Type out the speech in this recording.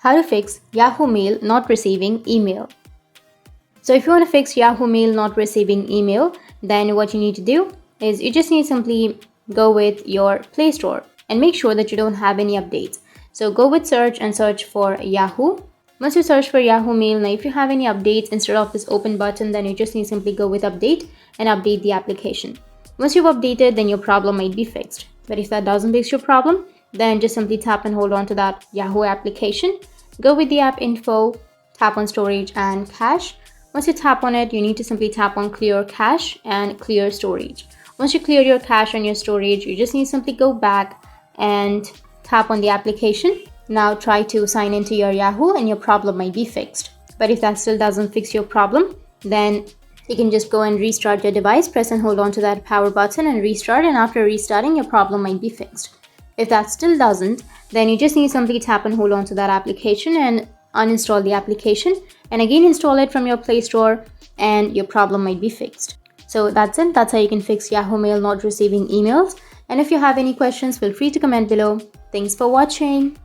How to fix Yahoo Mail not receiving email. So if you want to fix Yahoo Mail not receiving email, then what you need to do is you just need to simply go with your Play Store and make sure that you don't have any updates. So go with search and search for Yahoo. Once you search for Yahoo Mail, now if you have any updates instead of this open button, then you just need to simply go with update and update the application. Once you've updated, then your problem might be fixed. But if that doesn't fix your problem, then just simply tap and hold on to that Yahoo application. Go with the app info, tap on storage and cache. Once you tap on it, you need to simply tap on clear cache and clear storage. Once you clear your cache and your storage, you just need to simply go back and tap on the application. Now try to sign into your Yahoo and your problem might be fixed. But if that still doesn't fix your problem, then you can just go and restart your device, press and hold on to that power button and restart, and after restarting, your problem might be fixed. If that still doesn't, then you just need to simply tap and hold on to that application and uninstall the application and again install it from your Play Store and your problem might be fixed. So that's it. That's how you can fix Yahoo Mail not receiving emails. And if you have any questions, feel free to comment below. Thanks for watching.